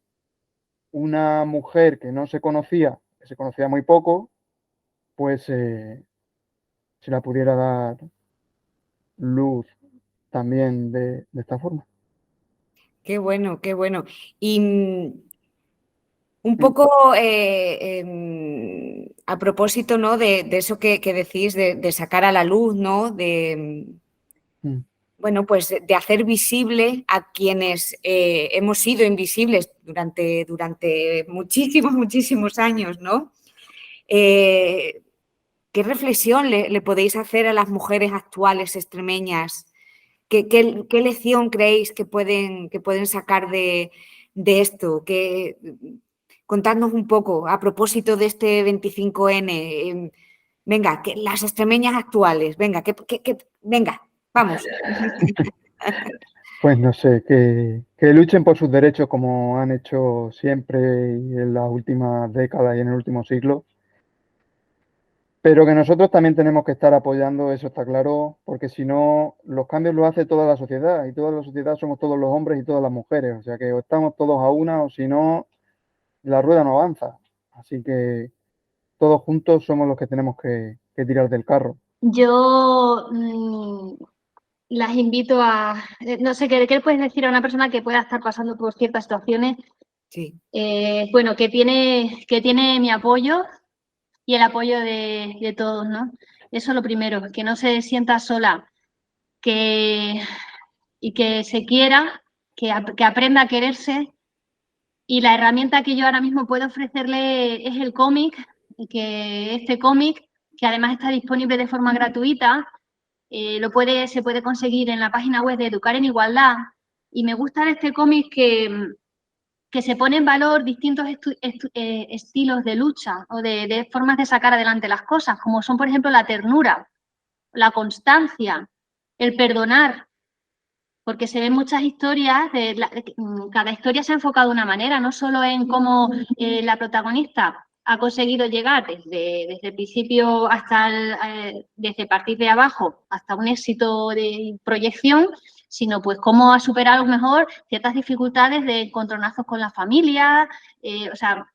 [SPEAKER 4] una mujer que no se conocía, que se conocía muy poco, pues se la pudiera dar luz también de esta forma.
[SPEAKER 1] Qué bueno, qué bueno. Y un poco a propósito, ¿no? de eso que decís, de sacar a la luz, ¿no? Bueno, pues de hacer visible a quienes hemos sido invisibles durante muchísimos, muchísimos años, ¿no? ¿Qué reflexión le podéis hacer a las mujeres actuales extremeñas? ¿Qué lección creéis que pueden sacar de esto? Contadnos un poco a propósito de este 25N. Venga, que las extremeñas actuales, venga, venga, vamos.
[SPEAKER 4] Pues no sé, que luchen por sus derechos como han hecho siempre y en las últimas décadas y en el último siglo. Pero que nosotros también tenemos que estar apoyando, eso está claro, porque si no, los cambios los hace toda la sociedad y toda la sociedad somos todos los hombres y todas las mujeres. O sea que o estamos todos a una o si no, la rueda no avanza. Así que todos juntos somos los que tenemos que tirar del carro.
[SPEAKER 3] Yo las invito a, no sé, ¿qué le puedes decir a una persona que pueda estar pasando por ciertas situaciones?
[SPEAKER 1] Sí.
[SPEAKER 3] Bueno, que tiene mi apoyo y el apoyo de todos, ¿no? Eso es lo primero, que no se sienta sola, y que se quiera, que aprenda a quererse. Y la herramienta que yo ahora mismo puedo ofrecerle es el cómic, que este cómic, que además está disponible de forma gratuita, se puede conseguir en la página web de Educar en Igualdad. Y me gusta de este cómic que se pone en valor distintos estilos de lucha o de formas de sacar adelante las cosas, como son, por ejemplo, la ternura, la constancia, el perdonar, porque se ven muchas historias, cada historia se ha enfocado de una manera, no solo en cómo la protagonista ha conseguido llegar desde el principio desde partir de abajo hasta un éxito de proyección, sino pues cómo ha superado a lo mejor ciertas dificultades de encontronazos con la familia, o sea,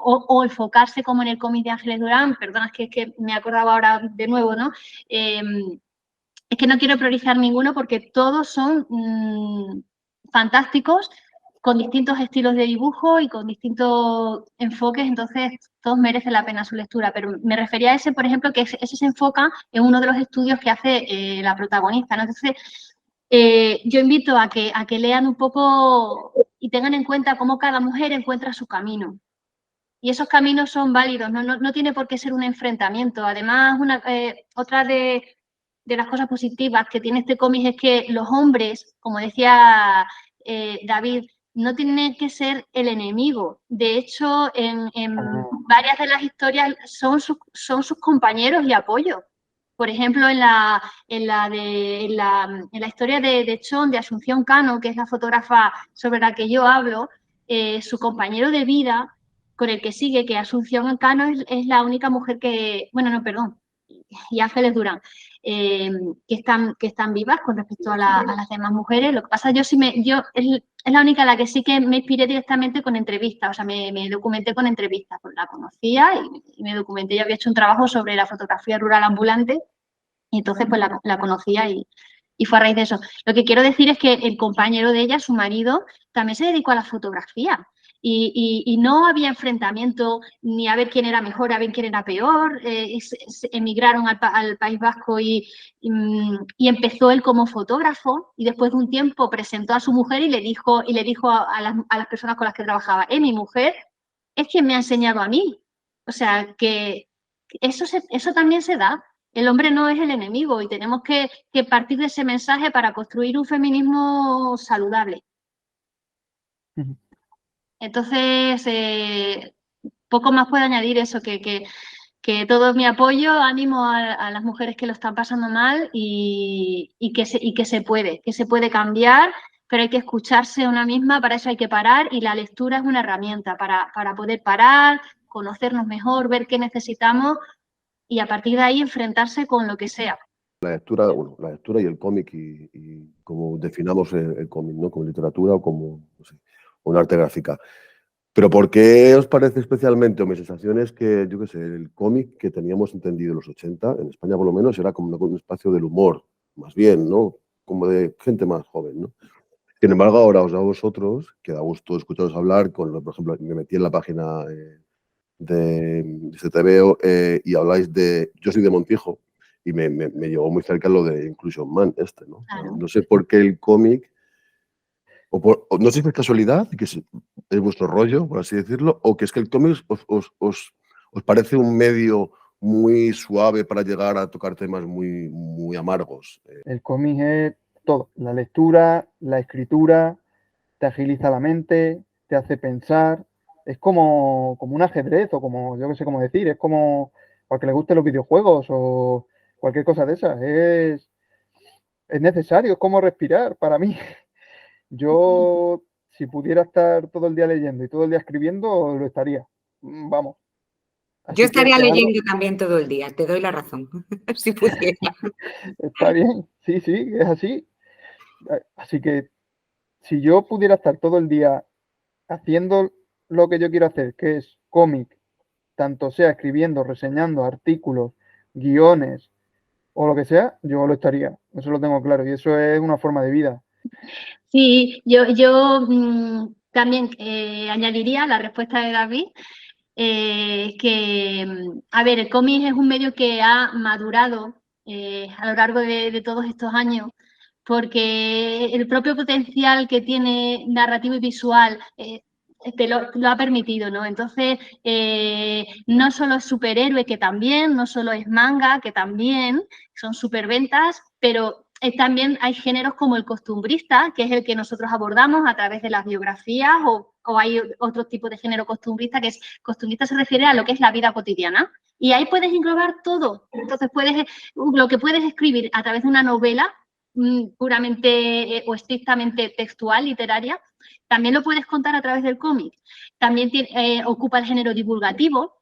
[SPEAKER 3] o enfocarse como en el cómic de Ángeles Durán, perdona, es que me acordaba ahora de nuevo, ¿no? Es que no quiero priorizar ninguno porque todos son fantásticos, con distintos estilos de dibujo y con distintos enfoques, entonces todos merecen la pena su lectura. Pero me refería a ese, por ejemplo, que ese se enfoca en uno de los estudios que hace la protagonista, ¿no? Entonces, yo invito a que lean un poco y tengan en cuenta cómo cada mujer encuentra su camino. Y esos caminos son válidos, no tiene por qué ser un enfrentamiento. Además, otra de las cosas positivas que tiene este cómic es que los hombres, como decía David, no tienen que ser el enemigo. De hecho, en varias de las historias son sus compañeros y apoyo. Por ejemplo, en la historia de Chon, de Asunción Cano, que es la fotógrafa sobre la que yo hablo, su compañero de vida con el que sigue, que Asunción Cano es la única mujer que, bueno, no, perdón, y Ángeles Durán, que están vivas con respecto a las demás mujeres. Lo que pasa, es la única a la que sí que me inspiré directamente con entrevistas, o sea, me documenté con entrevistas, pues la conocía y me documenté. Yo había hecho un trabajo sobre la fotografía rural ambulante y entonces pues la conocía y fue a raíz de eso. Lo que quiero decir es que el compañero de ella, su marido, también se dedicó a la fotografía. Y no había enfrentamiento ni a ver quién era mejor, a ver quién era peor. Emigraron al País Vasco y empezó él como fotógrafo y después de un tiempo presentó a su mujer y le dijo a las personas con las que trabajaba, mi mujer es quien me ha enseñado a mí. O sea, que eso también se da. El hombre no es el enemigo y tenemos que partir de ese mensaje para construir un feminismo saludable. Entonces, poco más puedo añadir eso, que todo mi apoyo, ánimo a las mujeres que lo están pasando mal y que se puede cambiar, pero hay que escucharse a una misma, para eso hay que parar y la lectura es una herramienta para poder parar, conocernos mejor, ver qué necesitamos y a partir de ahí enfrentarse con lo que sea.
[SPEAKER 2] La lectura, bueno, la lectura y el cómic y como definamos el cómic, ¿no? Como literatura o como, no sé, un arte gráfica. Pero ¿por qué os parece especialmente, o mi sensación es que, yo qué sé, el cómic que teníamos entendido en los 80, en España por lo menos, era como un espacio del humor, más bien, ¿no? Como de gente más joven, ¿no? Sin embargo, ahora os da a vosotros, que da gusto escucharos hablar, por ejemplo, me metí en la página de CTVO y habláis de, yo soy de Montijo, y me llevó muy cerca lo de Inclusion Man, ¿no?
[SPEAKER 3] Claro.
[SPEAKER 2] No sé por qué el cómic, o no sé si es casualidad, que es vuestro rollo, por así decirlo, o que es que el cómic os parece un medio muy suave para llegar a tocar temas muy, muy amargos.
[SPEAKER 4] El cómic es todo, la lectura, la escritura, te agiliza la mente, te hace pensar, es como un ajedrez o como, yo no sé cómo decir, es como para que le gusten los videojuegos o cualquier cosa de esas, es necesario, es como respirar para mí. Yo, si pudiera estar todo el día leyendo y todo el día escribiendo, lo estaría, vamos. Así
[SPEAKER 1] Yo estaría
[SPEAKER 4] que es algo,
[SPEAKER 1] leyendo también todo el día, te doy la razón, si pudiera.
[SPEAKER 4] está bien, sí, es así. Así que si yo pudiera estar todo el día haciendo lo que yo quiero hacer, que es cómic, tanto sea escribiendo, reseñando artículos, guiones o lo que sea, yo lo estaría. Eso lo tengo claro y eso es una forma de vida.
[SPEAKER 3] Sí, yo también añadiría la respuesta de David, a ver, el cómic es un medio que ha madurado a lo largo de todos estos años, porque el propio potencial que tiene narrativo y visual lo ha permitido, ¿no? Entonces, no solo es superhéroe, que también, no solo es manga, que también, son superventas, pero también hay géneros como el costumbrista, que es el que nosotros abordamos a través de las biografías, o hay otro tipo de género costumbrista, que es costumbrista se refiere a lo que es la vida cotidiana. Y ahí puedes englobar todo. Entonces, lo que puedes escribir a través de una novela puramente o estrictamente textual, literaria, también lo puedes contar a través del cómic. También ocupa el género divulgativo,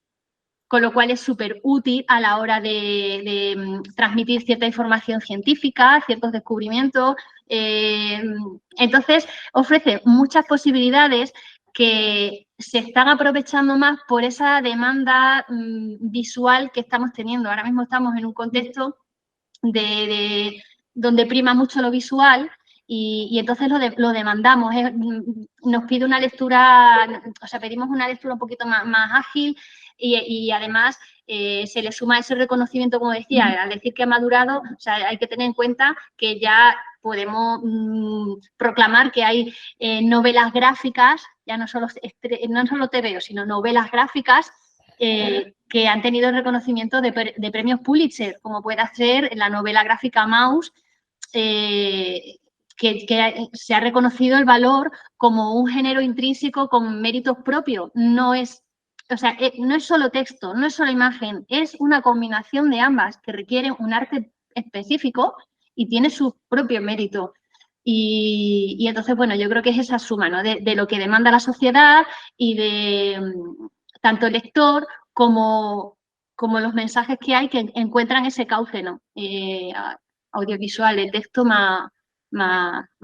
[SPEAKER 3] con lo cual es súper útil a la hora de transmitir cierta información científica, ciertos descubrimientos. Entonces, ofrece muchas posibilidades que se están aprovechando más por esa demanda visual que estamos teniendo. Ahora mismo estamos en un contexto donde prima mucho lo visual y entonces lo demandamos. Nos pide una lectura, o sea, pedimos una lectura un poquito más ágil y además se le suma ese reconocimiento, como decía, al decir que ha madurado, o sea, hay que tener en cuenta que ya podemos proclamar que hay novelas gráficas, ya no solo TVO, sino novelas gráficas que han tenido el reconocimiento de premios Pulitzer, como puede ser la novela gráfica Maus, que se ha reconocido el valor como un género intrínseco con méritos propios. No es solo texto, no es solo imagen, es una combinación de ambas que requieren un arte específico y tiene su propio mérito. Y entonces, bueno, yo creo que es esa suma, ¿no? De lo que demanda la sociedad y de tanto el lector como los mensajes que hay que encuentran ese cauce, ¿no? Audiovisual, de texto más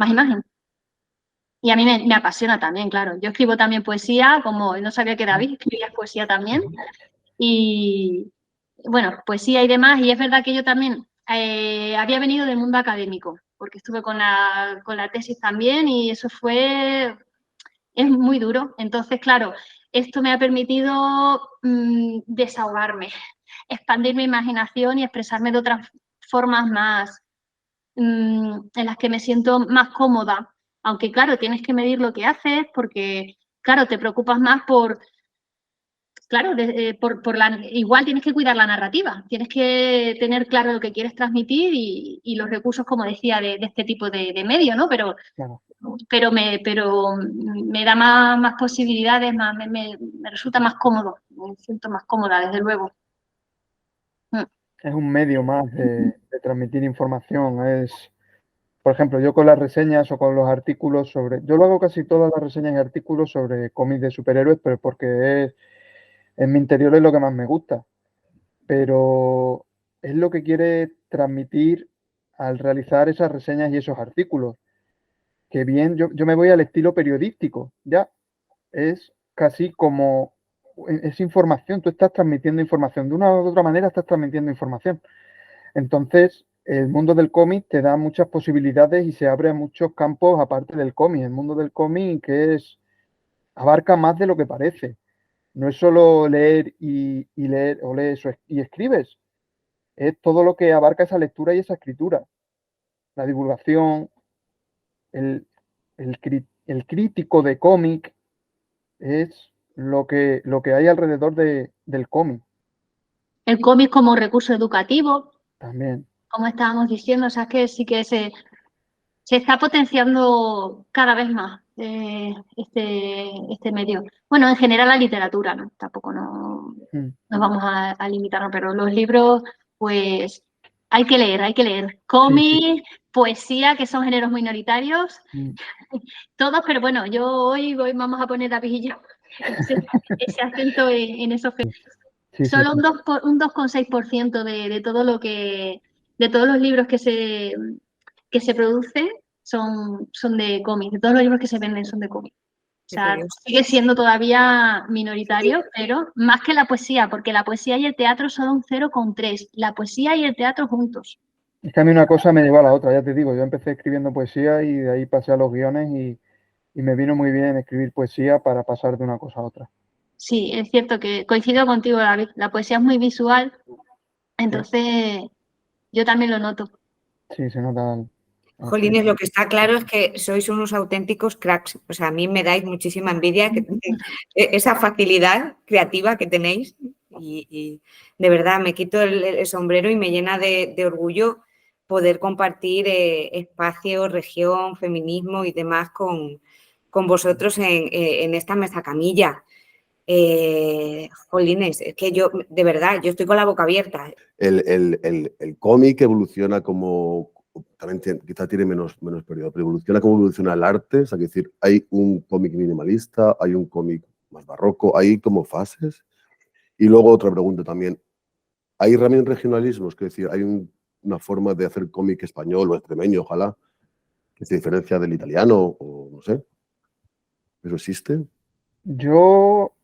[SPEAKER 3] imagen. Y a mí me apasiona también, claro. Yo escribo también poesía, como no sabía que David escribía poesía también. Y bueno, poesía y demás. Y es verdad que yo también había venido del mundo académico, porque estuve con la tesis también y eso es muy duro. Entonces, claro, esto me ha permitido desahogarme, expandir mi imaginación y expresarme de otras formas más en las que me siento más cómoda. Aunque, claro, tienes que medir lo que haces porque, claro, te preocupas más igual tienes que cuidar la narrativa, tienes que tener claro lo que quieres transmitir y los recursos, como decía, de este tipo de medio, ¿no? Pero me da más posibilidades, me resulta más cómodo me siento más cómoda, desde luego.
[SPEAKER 4] Es un medio más de transmitir información. Por ejemplo, yo con las reseñas o con los artículos yo lo hago casi todas las reseñas y artículos sobre cómics de superhéroes, pero porque en mi interior es lo que más me gusta. Pero es lo que quiere transmitir al realizar esas reseñas y esos artículos. Que bien, yo me voy al estilo periodístico, ya. Es casi como, es información, tú estás transmitiendo información, de una u otra manera estás transmitiendo información. Entonces, el mundo del cómic te da muchas posibilidades y se abre a muchos campos aparte del cómic. El mundo del cómic abarca más de lo que parece. No es solo leer y leer o lees y escribes, es todo lo que abarca esa lectura y esa escritura. La divulgación, el crítico de cómic es lo que hay alrededor del cómic
[SPEAKER 3] El cómic como recurso educativo,
[SPEAKER 4] también.
[SPEAKER 3] como estábamos diciendo, o sea, que sí que se está potenciando cada vez más este medio. Bueno, en general la literatura, ¿no? Tampoco nos vamos a limitarnos, pero los libros, pues hay que leer. Cómic, poesía, que son géneros minoritarios, todos, pero bueno, yo hoy vamos a poner David y yo ese acento en esos géneros. Solo un 2,6% de todo lo que, de todos los libros que se producen son de cómic, de todos los libros que se venden son de cómic. O sea, sigue siendo todavía minoritario, pero más que la poesía, porque la poesía y el teatro son un 0,3. La poesía y el teatro juntos.
[SPEAKER 4] Es que a mí una cosa me llevó a la otra, ya te digo, yo empecé escribiendo poesía y de ahí pasé a los guiones y me vino muy bien escribir poesía para pasar de una cosa a otra.
[SPEAKER 3] Sí, es cierto que coincido contigo, David. La poesía es muy visual, entonces yo también lo noto.
[SPEAKER 4] Sí, se nota.
[SPEAKER 1] Jolines, lo que está claro es que sois unos auténticos cracks. O sea, a mí me dais muchísima envidia esa facilidad creativa que tenéis y de verdad me quito el sombrero y me llena de orgullo poder compartir espacio, región, feminismo y demás con vosotros en esta mesa camilla. Jolines, es que yo, de verdad, yo estoy con la boca abierta.
[SPEAKER 2] El cómic evoluciona como, también quizá tiene menos periodo, pero evoluciona como evoluciona el arte, es decir, hay un cómic minimalista, hay un cómic más barroco, hay como fases. Y luego otra pregunta también, ¿hay también regionalismos? Es decir, ¿hay una forma de hacer cómic español o extremeño, ojalá, que se diferencia del italiano o no sé? ¿Eso existe?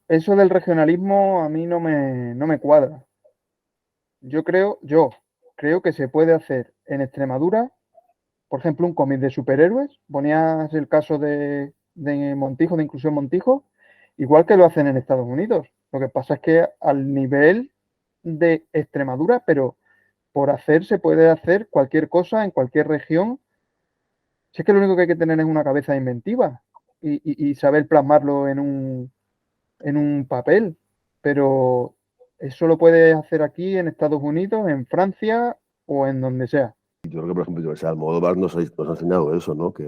[SPEAKER 4] Eso del regionalismo a mí no me cuadra. Yo creo que se puede hacer en Extremadura, por ejemplo, un cómic de superhéroes. Ponías el caso de Montijo, de Inclusión Montijo, igual que lo hacen en Estados Unidos. Lo que pasa es que al nivel de Extremadura, pero por hacer se puede hacer cualquier cosa en cualquier región. Si es que lo único que hay que tener es una cabeza inventiva y saber plasmarlo en un papel, pero eso lo puedes hacer aquí en Estados Unidos, en Francia o en donde sea.
[SPEAKER 2] Yo creo que, por ejemplo, Almodóvar nos ha enseñado eso, ¿no? Que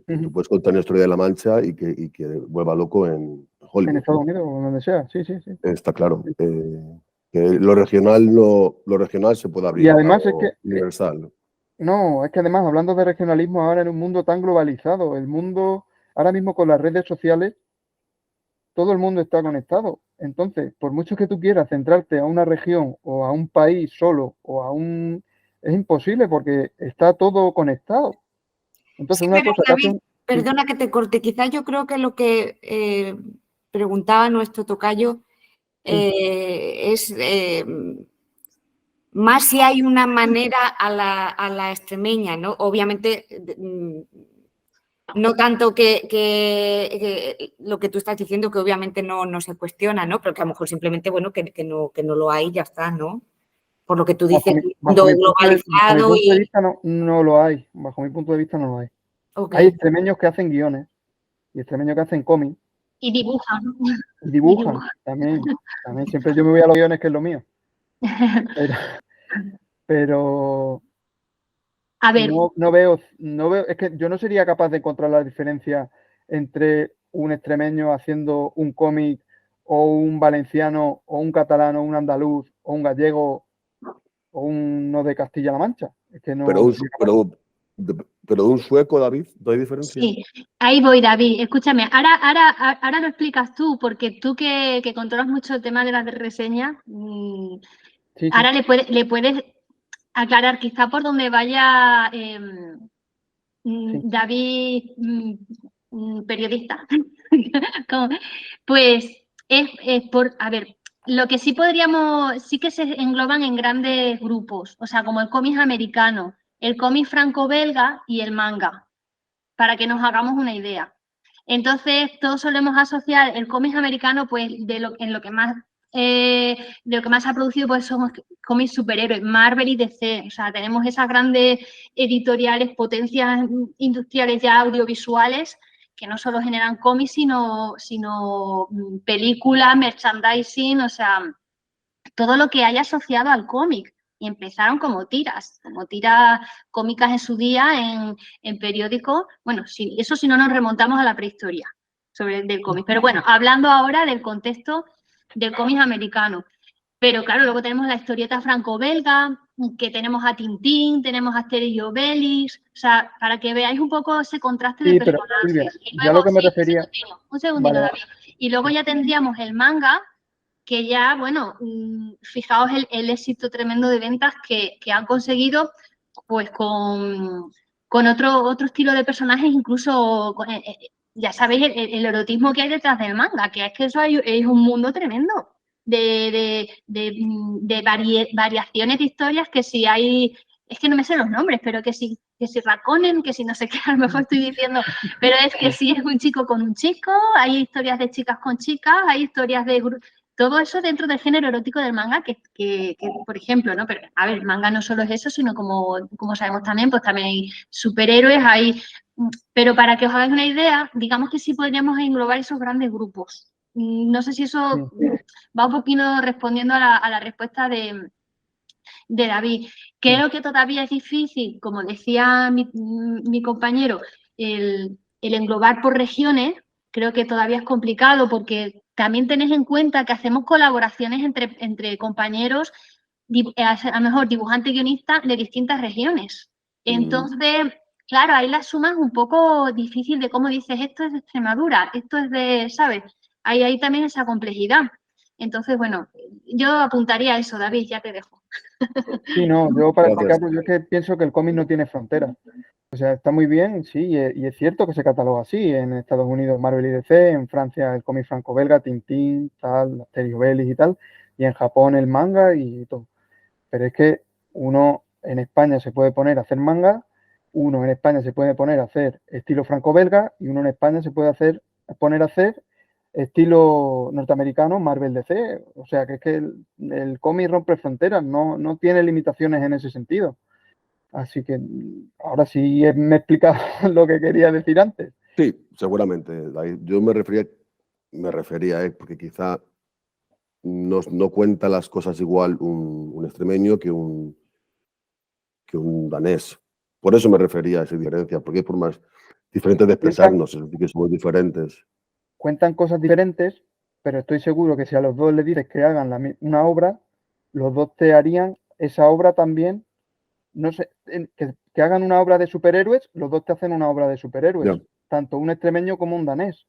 [SPEAKER 2] tú puedes contar una historia de La Mancha y que vuelva loco en Hollywood.
[SPEAKER 4] En Estados Unidos o donde sea, sí.
[SPEAKER 2] Está claro. Que lo regional se puede abrir.
[SPEAKER 4] Y además es que
[SPEAKER 2] universal.
[SPEAKER 4] No, es que además, hablando de regionalismo ahora en un mundo tan globalizado, el mundo, ahora mismo con las redes sociales, todo el mundo está conectado. Entonces, por mucho que tú quieras centrarte a una región o a un país solo es imposible porque está todo conectado. Entonces,
[SPEAKER 1] Sí,
[SPEAKER 4] una
[SPEAKER 1] pero
[SPEAKER 4] cosa
[SPEAKER 1] David, perdona que te corte, quizás yo creo que lo que preguntaba nuestro tocayo es más si hay una manera a la extremeña, ¿no? Obviamente, no tanto que lo que tú estás diciendo, que obviamente no se cuestiona, ¿no? Pero que a lo mejor simplemente, bueno, que no lo hay, ya está, ¿no? Por lo que tú dices, mundo globalizado
[SPEAKER 4] bajo mi punto de vista no lo hay. Bajo mi punto de vista no lo hay.
[SPEAKER 1] Okay.
[SPEAKER 4] Hay extremeños que hacen guiones y extremeños que hacen cómics.
[SPEAKER 3] Y dibujan.
[SPEAKER 4] Y dibujan, también. Siempre yo me voy a los guiones, que es lo mío. Pero
[SPEAKER 3] a ver,
[SPEAKER 4] no veo, es que yo no sería capaz de encontrar la diferencia entre un extremeño haciendo un cómic o un valenciano, o un catalán, o un andaluz, o un gallego, o uno de Castilla-La Mancha. Es que no.
[SPEAKER 2] Pero de un sueco, David, ¿no hay diferencia?
[SPEAKER 3] Sí, ahí voy, David. Escúchame, ahora lo explicas tú, porque tú que controlas mucho el tema de las reseñas,
[SPEAKER 4] Sí,
[SPEAKER 3] ahora le puedes aclarar quizá por donde vaya David, periodista. Pues a ver, lo que sí podríamos, sí que se engloban en grandes grupos, o sea, como el cómic americano, el cómic franco-belga y el manga, para que nos hagamos una idea. Entonces, todos solemos asociar el cómic americano, pues, de lo que más se ha producido, pues, son cómics superhéroes, Marvel y DC. O sea, tenemos esas grandes editoriales, potencias industriales ya audiovisuales, que no solo generan cómics, sino películas, merchandising, o sea, todo lo que haya asociado al cómic. Y empezaron como tiras cómicas en su día en periódicos. Bueno, eso si no nos remontamos a la prehistoria del cómic. Pero bueno, hablando ahora del contexto del cómic americano. Pero claro, luego tenemos la historieta franco-belga, que tenemos a Tintín, tenemos a Asterix y Obelix. O sea, para que veáis un poco ese contraste de personajes.
[SPEAKER 4] Silvia,
[SPEAKER 3] Y
[SPEAKER 4] ya lo que me refería.
[SPEAKER 3] Un segundito,
[SPEAKER 4] Vale.
[SPEAKER 3] David. Y luego ya tendríamos el manga, que ya, bueno, fijaos el éxito tremendo de ventas que han conseguido, pues con otro estilo de personajes, incluso, ya sabéis, el erotismo que hay detrás del manga, que es que eso es un mundo tremendo de variaciones de historias, que si hay, es que no me sé los nombres, pero que si Raconen, que si no sé qué, a lo mejor estoy diciendo, pero es que si es un chico con un chico, hay historias de chicas con chicas, hay historias de todo eso dentro del género erótico del manga, que por ejemplo, ¿no? Pero, a ver, el manga no solo es eso, sino como sabemos también, pues también hay superhéroes, pero para que os hagáis una idea, digamos que sí podríamos englobar esos grandes grupos. No sé si eso va un poquito respondiendo a la respuesta de David. Creo que todavía es difícil, como decía mi compañero, el englobar por regiones. Creo que todavía es complicado porque también tenéis en cuenta que hacemos colaboraciones entre compañeros, a lo mejor dibujantes y guionistas de distintas regiones. Entonces, claro, ahí la suma es un poco difícil de cómo dices, esto es de Extremadura, esto es de, ¿sabes? Hay también esa complejidad. Entonces, bueno, yo apuntaría a eso, David, ya te dejo.
[SPEAKER 4] Sí, no, yo para
[SPEAKER 2] Gracias.
[SPEAKER 4] explicarlo, yo es que pienso que el cómic no tiene fronteras. O sea, está muy bien, sí, y es cierto que se cataloga así. En Estados Unidos Marvel y DC, en Francia el cómic franco-belga, Tintín, tal, Asterix y Obelix y tal, y en Japón el manga y todo. Pero es que uno en España se puede poner a hacer manga, uno en España se puede poner a hacer estilo franco-belga y uno en España se puede poner a hacer estilo norteamericano, Marvel DC. O sea, que es que el cómic rompe fronteras, no tiene limitaciones en ese sentido. Así que ahora sí me he explicado lo que quería decir antes.
[SPEAKER 2] Sí, seguramente, David. Yo me refería, porque quizá no cuenta las cosas igual un extremeño que un danés. Por eso me refería a esa diferencia, porque hay formas diferentes de expresarnos, es decir, que somos diferentes.
[SPEAKER 4] Cuentan cosas diferentes, pero estoy seguro que si a los dos les dices que hagan una obra, los dos te harían esa obra también. No sé, que hagan una obra de superhéroes, los dos te hacen una obra de superhéroes,
[SPEAKER 2] Ya.
[SPEAKER 4] tanto un extremeño como un danés.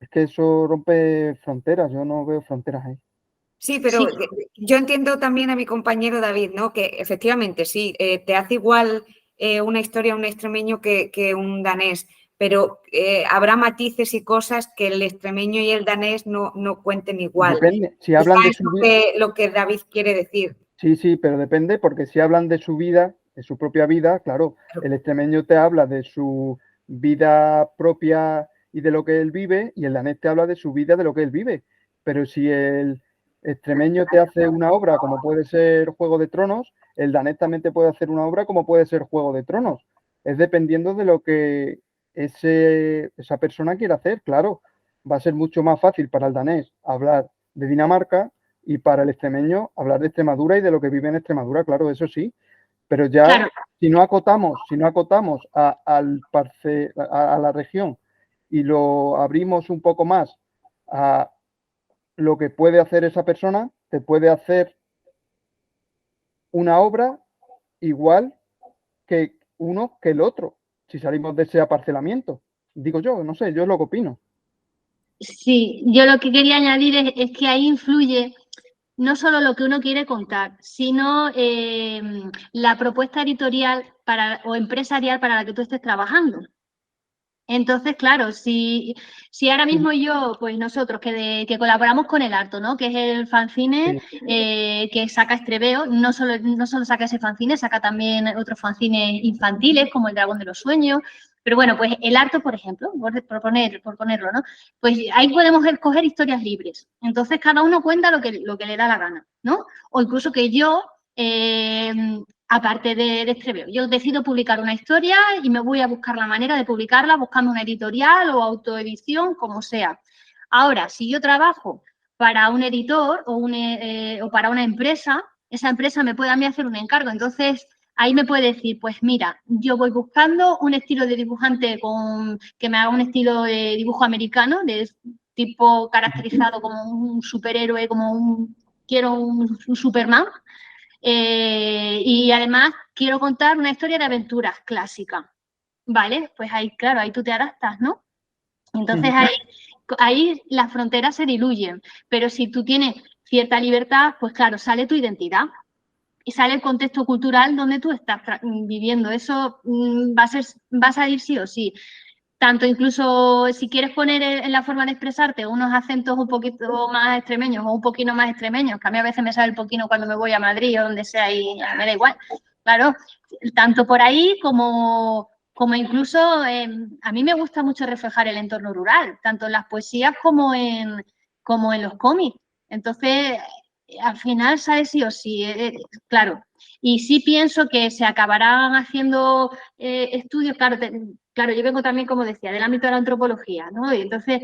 [SPEAKER 4] Es que eso rompe fronteras, yo no veo fronteras ahí.
[SPEAKER 1] Sí, pero
[SPEAKER 3] Sí.
[SPEAKER 1] yo entiendo también a mi compañero David, ¿no? Que efectivamente sí, te hace igual una historia un extremeño que un danés, pero habrá matices y cosas que el extremeño y el danés no cuenten igual.
[SPEAKER 4] Depende, si hablan de su vida.
[SPEAKER 1] Lo que David quiere decir.
[SPEAKER 4] Sí, pero depende, porque si hablan de su vida, de su propia vida, claro, el extremeño te habla de su vida propia y de lo que él vive, y el danés te habla de su vida, de lo que él vive. Pero si el extremeño te hace una obra como puede ser Juego de Tronos, el danés también te puede hacer una obra como puede ser Juego de Tronos. Es dependiendo de lo que esa persona quiera hacer, claro. Va a ser mucho más fácil para el danés hablar de Dinamarca y para el extremeño hablar de Extremadura y de lo que vive en Extremadura, claro, eso sí. Pero ya,
[SPEAKER 3] Claro.
[SPEAKER 4] si no acotamos a la región y lo abrimos un poco más a lo que puede hacer esa persona, te puede hacer una obra igual que uno que el otro, si salimos de ese aparcelamiento. Digo yo, no sé, yo es lo que opino.
[SPEAKER 3] Sí, yo lo que quería añadir es que ahí influye no solo lo que uno quiere contar, sino la propuesta editorial o empresarial para la que tú estés trabajando. Entonces, claro, si ahora mismo pues nosotros que colaboramos con El Harto, ¿no? Que es el fanzine que saca Estrébeo, no solo saca ese fanzine, saca también otros fanzines infantiles como El Dragón de los Sueños. Pero bueno, pues El Harto, por ejemplo, por ponerlo, ¿no? Pues ahí podemos escoger historias libres. Entonces, cada uno cuenta lo que le da la gana, ¿no? O incluso que yo, aparte de Estrébeo, yo decido publicar una historia y me voy a buscar la manera de publicarla buscando una editorial o autoedición, como sea. Ahora, si yo trabajo para un editor o para una empresa, esa empresa me puede a mí hacer un encargo. Entonces, ahí me puede decir, pues mira, yo voy buscando un estilo de dibujante que me haga un estilo de dibujo americano, de tipo caracterizado como un superhéroe, quiero un Superman. Y además quiero contar una historia de aventuras clásica, ¿vale? Pues ahí, claro, ahí tú te adaptas, ¿no? Entonces ahí las fronteras se diluyen, pero si tú tienes cierta libertad, pues claro, sale tu identidad y sale el contexto cultural donde tú estás viviendo. Eso va a salir sí o sí. Tanto incluso si quieres poner en la forma de expresarte unos acentos un poquito más extremeños o un poquito más extremeños, que a mí a veces me sale el poquino cuando me voy a Madrid o donde sea y me da igual. Claro, tanto por ahí como incluso a mí me gusta mucho reflejar el entorno rural, tanto en las poesías como en los cómics. Entonces, al final sale sí o sí, claro. Y sí pienso que se acabarán haciendo estudios, claro, yo vengo también, como decía, del ámbito de la antropología, ¿no? Y entonces,